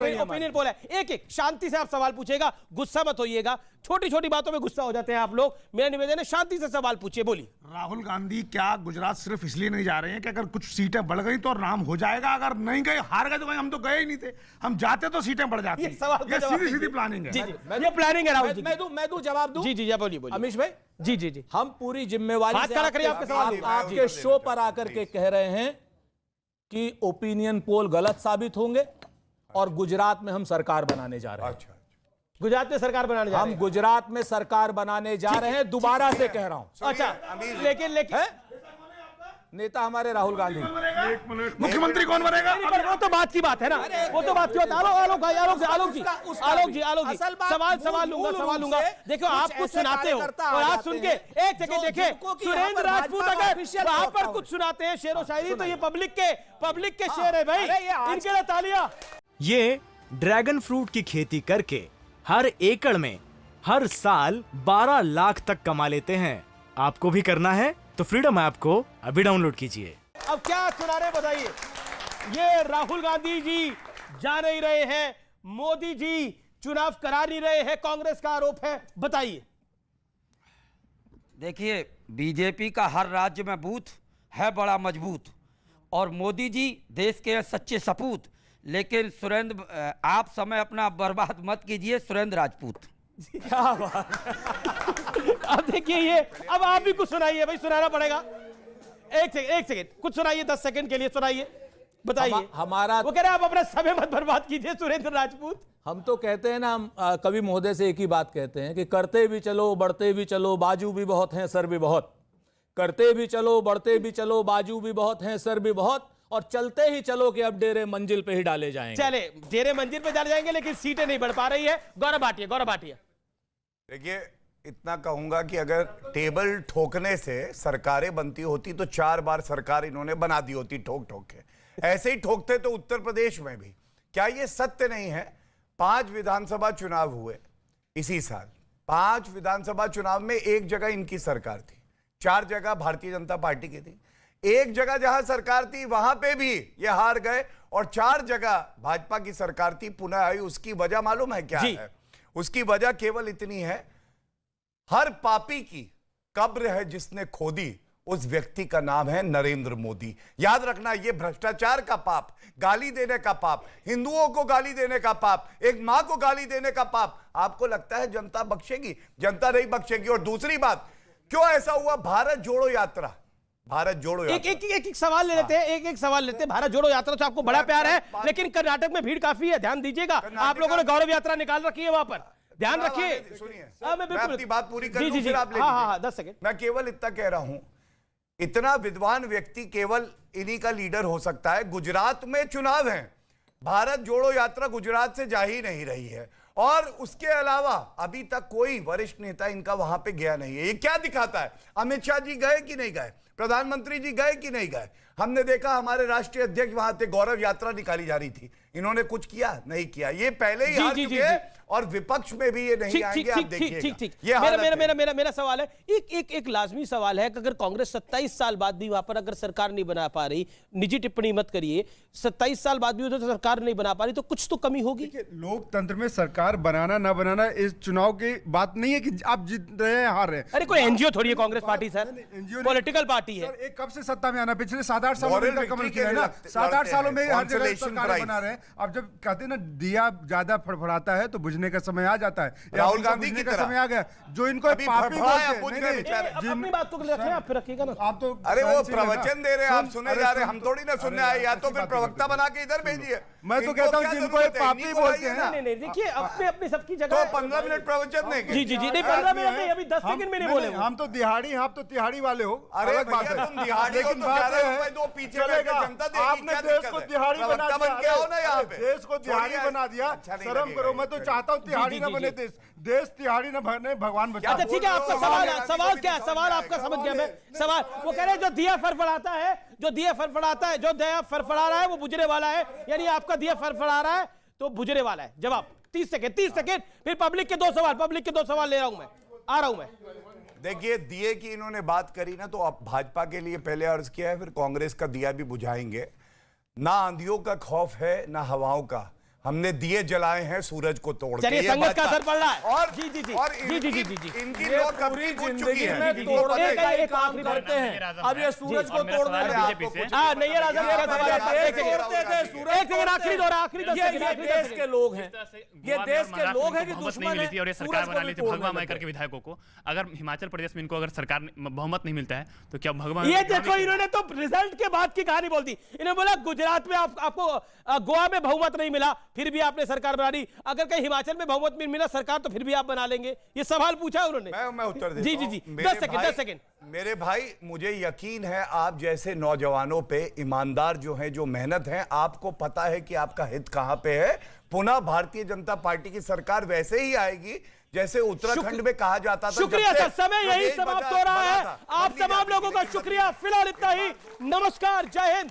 Opinion poll है। एक एक शांति से आप सवाल पूछेगा, गुस्सा मत होइएगा, छोटी छोटी बातों में गुस्सा हो जाते हैं आप लोग। मेरा निवेदन है शांति से सवाल पूछिए। बोलिए। राहुल गांधी क्या गुजरात सिर्फ इसलिए नहीं जा रहे हैं कि अगर कुछ सीटें बढ़ गई तो नाम हो जाएगा, अगर नहीं गए हार गए तो हम तो गए ही नहीं थे, हम जाते तो सीटें बढ़ जाती। ये सवाल ये सीधी सीधी प्लानिंग है। जी जी, ये प्लानिंग है राहुल जी। मैं दूं जवाब दूं। जी जी बोलिए बोलिए। अमीश भाई, जी जी जी, हम पूरी जिम्मेवारी हाथ से खड़ा करिए, आपके सवाल आपके शो पर आकर के कह रहे हैं कि ओपिनियन पोल गलत साबित होंगे और गुजरात में हम सरकार बनाने जा रहे हैं। अच्छा, गुजरात में सरकार बनाने जा रहे हम हैं। गुजरात में सरकार बनाने जा रहे हैं, दोबारा से कह रहा हूं। अच्छा, लेकिन नेता हमारे राहुल गांधी। मुख्यमंत्री कौन बनेगा? पर वो तो बात की बात है ना, वो तो बात की बात। आलोक जी सवाल लूंगा। देखो आप कुछ सुनाते हो और आज सुन के एक सेकंड देखिए, सुरेंद्र राजपूत अगर वहां पर कुछ सुनाते हैं शेर व शायरी तो ये पब्लिक के शेर है भाई, इनके लिए तालियां। ये ड्रैगन फ्रूट की खेती करके हर एकड़ में हर साल 12 लाख तक कमा लेते हैं। आपको भी करना है तो फ्रीडम ऐप को अभी डाउनलोड कीजिए। अब क्या सुना रहे बताइए। ये राहुल गांधी जी जा नहीं रहे हैं, मोदी जी चुनाव करा नहीं रहे हैं, कांग्रेस का आरोप है, बताइए। देखिए, बीजेपी का हर राज्य में बूथ है बड़ा मजबूत और मोदी जी देश के सच्चे सपूत। लेकिन सुरेंद्र, आप समय अपना बर्बाद मत कीजिए, सुरेंद्र राजपूत। क्या बात। अब देखिए ये, अब आप भी कुछ सुनाइए भाई, सुनाना पड़ेगा। एक सेकंड कुछ सुनाइए, 10 सेकंड के लिए सुनाइए, बताइए। हमारा वो कह रहे हैं आप अपना समय मत बर्बाद कीजिए सुरेंद्र राजपूत। हम तो कहते हैं ना, हम कवि महोदय से एक ही बात कहते हैं कि करते भी चलो बढ़ते भी चलो, बाजू भी बहुत हैं सर भी बहुत। करते भी चलो बढ़ते भी चलो, बाजू भी बहुत हैं सर भी बहुत, और चलते ही चलो कि अब डेरे मंजिल पे ही डाले जाएंगे। चले डेरे मंजिल पे डाले जाएंगे, लेकिन सीटें नहीं बढ़ पा रही है। गौरव भाटिया। देखिए, इतना कहूंगा कि अगर टेबल ठोकने से सरकारें बनती होती तो 4 बार सरकार इन्होंने बना दी होती ठोक के। ऐसे ही ठोकते तो उत्तर प्रदेश में भी। क्या ये सत्य नहीं है? 5 विधानसभा चुनाव हुए इसी साल। 5 विधानसभा चुनाव में एक जगह इनकी सरकार थी, 4 जगह भारतीय जनता पार्टी की थी। एक जगह जहां सरकार थी वहां पे भी ये हार गए और 4 जगह भाजपा की सरकार थी, पुनः आई। उसकी वजह मालूम है क्या है? उसकी वजह केवल इतनी है, हर पापी की कब्र है जिसने खोदी, उस व्यक्ति का नाम है नरेंद्र मोदी। याद रखना, ये भ्रष्टाचार का पाप, गाली देने का पाप, हिंदुओं को गाली देने का पाप, एक मां को गाली देने का पाप, आपको लगता है जनता बख्शेगी? जनता नहीं बख्शेगी। और दूसरी बात, क्यों ऐसा हुआ? भारत जोड़ो यात्रा, एक सवाल ले लेते हैं, एक सवाल लेते हैं। भारत जोड़ो यात्रा तो आपको बड़ा प्यार है, लेकिन कर्नाटक में भीड़ काफी है, ध्यान दीजिएगा। आप लोगों ने गौरव यात्रा निकाल रखी है वहां पर, ध्यान रखिए। मैं अपनी बात पूरी कर लूं, फिर आप ले हाँ 10 सेकंड। मैं केवल इतना कह रहा हूं, इतना विद्वान व्यक्ति केवल इन्हीं का लीडर हो सकता है। गुजरात में चुनाव है, भारत जोड़ो यात्रा गुजरात से जा ही नहीं रही है, और उसके अलावा अभी तक कोई वरिष्ठ नेता इनका वहां पे गया नहीं है। ये क्या दिखाता है? अमित शाह जी गए कि नहीं गए? प्रधानमंत्री जी गए कि नहीं गए? हमने देखा हमारे राष्ट्रीय अध्यक्ष वहां थे, गौरव यात्रा निकाली जा रही थी, इन्होंने कुछ किया? नहीं किया। ये पहले ही हार चुके हैं और विपक्ष में भी ये नहीं आएंगे, आप देखिएगा। मेरा सवाल है, एक लाजमी सवाल है कि अगर कांग्रेस 27 साल बाद भी वहां पर अगर सरकार नहीं बना पा रही, निजी टिप्पणी मत करिए, 27 साल बाद भी उधर सरकार नहीं बना पा रही, तो कुछ तो कमी होगी। लोकतंत्र में सरकार बनाना ना बनाना इस चुनाव की बात नहीं है कि आप जीत रहे हैं हार रहे हैं। अरे कोई एनजीओ थोड़ी है Congress party sir, political party है। कब से सत्ता में आना? पिछले 7-8 सालों में कमल किया है ना, 7-8 सालों में हर जगह सरकार बना रहे हैं। अब जब कहते हैं ना दिया ज्यादा फड़फड़ाता है तो बुझने का समय आ जाता है, राहुल गांधी की समय आ गया। जो इनको पापी अपनी बात को रखें, आप फिर रखिएगा ना। आप तो अरे वो प्रवचन दे रहे हैं, आप सुने जा रहे हैं, हम थोड़ी ना सुनने आए। या तो फिर प्रवक्ता बना के इधर भेजिए। मैं तो कहता हूँ जिनको पापी बोलते हैं। नहीं देखिए, अपनी सबकी तो जगह 15 मिनट प्रवचन देंगे। जी नहीं 15 मिनट नहीं, अभी 10 सेकंड में नहीं बोले। हम तो दिहाड़ी, आप तो तिहाड़ी वाले हो। अरे भैया, तुम दिहाड़ी हो तो 11 रुपए दो, पीछे बैठ के जनता देगी। आपने देश को दिहाड़ी बना दिया, देश को दिहाड़ी बना दिया। शर्म करो। मैं तो चाहता हूँ तिहाड़ी ना बने देश तिहाड़ी ना बने, भगवान बचाए। अच्छा ठीक है, आपका सवाल क्या है? सवाल आपका समझ गया मैं। सवाल वो कह रहे हैं जो दिया फड़फड़ाता है, जो दिया फड़फड़ा रहा है वो बुझने वाला है, यानी आपका दिया फड़फड़ा रहा है तो बुझने वाला है। जवाब 30 सेकंड, फिर पब्लिक के 2 सवाल ले रहा हूं मैं, आ रहा हूं मैं। देखिए, दिए की इन्होंने बात करी ना, तो अब भाजपा के लिए पहले अर्ज किया है, फिर कांग्रेस का दिया भी बुझाएंगे। ना आंधियों का खौफ है ना हवाओं का, हमने दिए जलाए हैं सूरज को तोड़ के। चलिए, ये संगत का भाजपा- असर पड़ रहा है। और जी, जी, जी। और जी, जी, जी, जी, जी। इनकी ये लोग पूरी अपनी बुझ चुकी जिंदगी है। में तोड़ने का एक ही काम आखिरी करते हैं। अब ये सूरज को तोड़ने अरे का आपको कुछ हाँ, नहीं है राजा, मेरा सवाल है। ये एक सेकंड, तोड़ते थे, सूरज एक सेकंड, आखिरी दौर, आखिरी 10 सेकंड, ये आखिरी 10 देश सेकंड। के लोग हैं, ये गोवा में देश और के महाराष्ट्र लोग में हैं कि इनको बहुमत दुश्मन नहीं मिली थी है, और ये सरकार सूरज को बना भी ली थी तोड़ने भगवा लगे। मायकर के विधायकों को। अगर हिमाचल प्रदेश में इनको अगर सरकार बहुमत नहीं मिलता है तो क्या भगवा ये देखो, इन्होंने तो रिजल्ट के बाद की कहानी बोल दी। इन्होंने बोला गुजरात में आपको गोवा में बहुमत नहीं मिला, फिर भी आपने सरकार बना दी। अगर कहीं हिमाचल में बहुमत नहीं मिला सरकार, तो फिर भी आप बना लेंगे। ये सवाल पूछा उन्होंने। मैं उत्तर देता जी, जी, हूं। जी। मेरे 10 सेकंड, भाई- 10 सेकंड। मेरे भाई, मुझे यकीन है आप जैसे नौजवानों पे, ईमानदार जो हैं, जो मेहनत है, आपको पता है कि आपका हित कहां पे है। पुनः भारतीय जनता पार्टी की सरकार वैसे ही आएगी जैसे उत्तराखंड में कहा जाता था। शुक्रिया सर, समय यही समाप्त हो रहा है। आप तमाम लोगों का शुक्रिया। फिलहाल इतना ही। नमस्कार, जय हिंद।